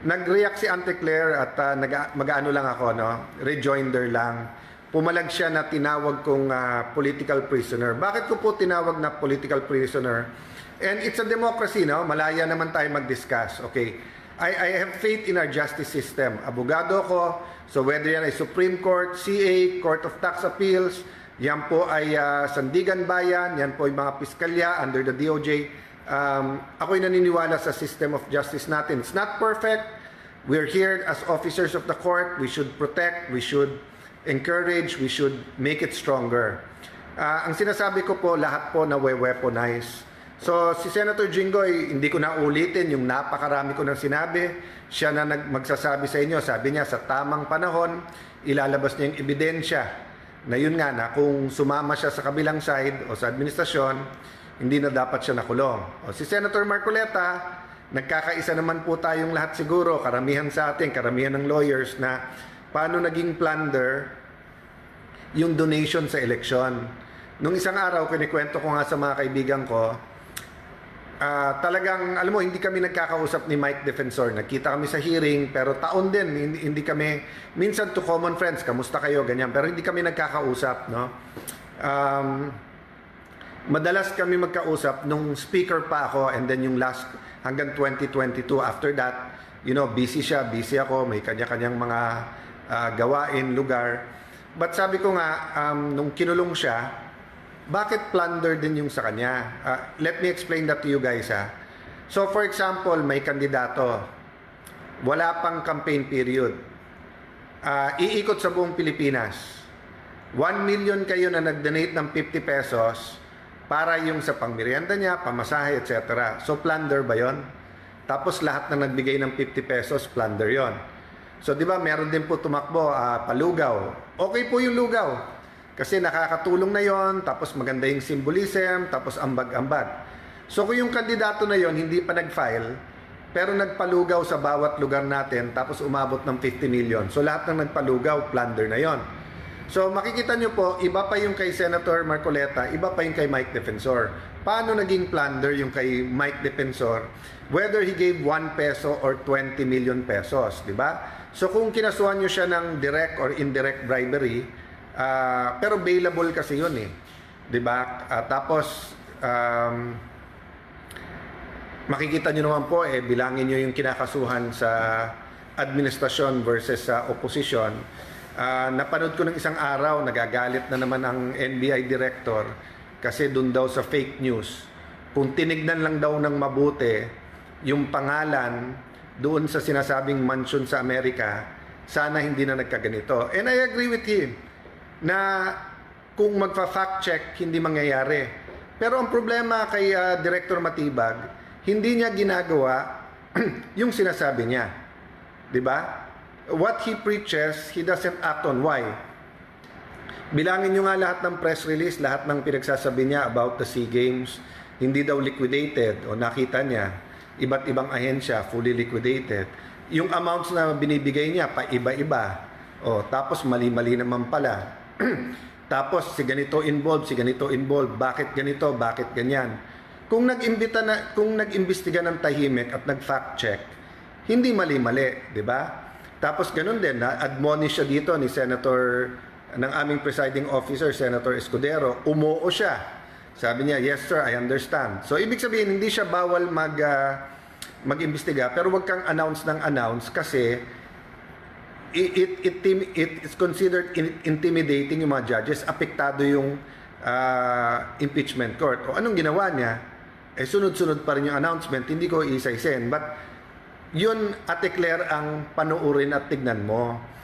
Nag-react si Auntie Claire at mag-ano lang ako, no? Rejoinder lang. Pumalag siya na tinawag kong political prisoner. Bakit ko po tinawag na political prisoner? And it's a democracy, no? Malaya naman tayo mag-discuss, okay? I have faith in our justice system. Abogado ko, so whether yan ay Supreme Court, CA, Court of Tax Appeals, yan po ay Sandigan Bayan, yan po ay mga piskalya under the DOJ. Ako'y naniniwala sa system of justice natin. It's not perfect. We're here as officers of the court. We should protect, we should encourage, we should make it stronger. Ang sinasabi ko po, lahat po na weaponize. So, si Senator Jinggoy, hindi ko na ulitin yung napakarami ko nang sinabi. Siya na magsasabi sa inyo, sabi niya, sa tamang panahon, ilalabas niya yung ebidensya na yun nga na kung sumama siya sa kabilang side o sa administrasyon, hindi na dapat siya nakulong. O si Senator Marcoleta, nagkakaisa naman po tayong lahat siguro, karamihan sa atin, karamihan ng lawyers na paano naging plunder yung donation sa eleksyon. Nung isang araw, kinikwento ko nga sa mga kaibigan ko, talagang, alam mo, hindi kami nagkakausap ni Mike Defensor. Nagkita kami sa hearing, pero taon din, hindi kami, minsan to common friends, kamusta kayo, ganyan, pero hindi kami nagkakausap, no? Madalas kami magkausap nung speaker pa ako, and then yung last, hanggang 2022, after that, you know, busy siya, busy ako, may kanya-kanyang mga gawain, lugar. But sabi ko nga, nung kinulong siya, bakit plunder din yung sa kanya? Let me explain that to you guys, ha. So for example, may kandidato, wala pang campaign period, iikot sa buong Pilipinas, 1 million kayo na nag-donate ng 50 pesos para yung sa pangmerienda niya, pamasahe, etc. So plunder ba yon? Tapos lahat na nagbigay ng 50 pesos, plunder yon. So di ba meron din po tumakbo, palugaw. Okay po yung lugaw. Kasi nakakatulong na yon, tapos maganda yung symbolism, tapos ambag-ambag. So kung yung kandidato na yon hindi pa nag-file, pero nagpalugaw sa bawat lugar natin, tapos umabot ng 50 million. So lahat ng nagpalugaw, plunder na yon. So makikita nyo po, iba pa yung kay Senator Marcoleta, iba pa yung kay Mike Defensor. Paano naging plunder yung kay Mike Defensor? Whether he gave 1 peso or 20 million pesos, di ba? So kung kinasuhan nyo siya ng direct or indirect bribery, pero bailable kasi yun eh, 'di ba? Tapos makikita niyo naman po bilangin niyo yung kinakasuhan sa administrasyon versus sa opposition. Napanood ko ng isang araw, nagagalit na naman ang NBI director kasi doon daw sa fake news. Kung tinignan lang daw ng mabuti yung pangalan doon sa sinasabing mansion sa Amerika, sana hindi na nagkaganito. And I agree with him na kung magfa-fact check, hindi mangyayari. Pero ang problema kay Director Matibag, hindi niya ginagawa yung sinasabi niya. 'Di ba? What he preaches, he doesn't act on. Why? Bilangin niyo nga lahat ng press release, lahat ng pinagsasabi niya about the SEA Games, hindi daw liquidated o nakita niya, iba't ibang ahensya fully liquidated. Yung amounts na binibigay niya pa iba-iba. Tapos mali-mali naman pala. Tapos si ganito involved, bakit ganito, bakit ganyan. Kung nag-imbestiga ng tahimik at nag-fact check, hindi mali-mali, 'di ba? Tapos ganun din na admonish siya dito ni Senator ng aming presiding officer, Senator Escudero, umuo siya. Sabi niya, "Yes sir, I understand." So ibig sabihin hindi siya bawal mag-imbestiga, pero wag kang announce kasi it is considered intimidating yung mga judges, apektado yung impeachment court. O anong ginawa niya? Sunod-sunod pa rin yung announcement, hindi ko isa-isin. But yun, Ate Claire, ang panuurin at tignan mo.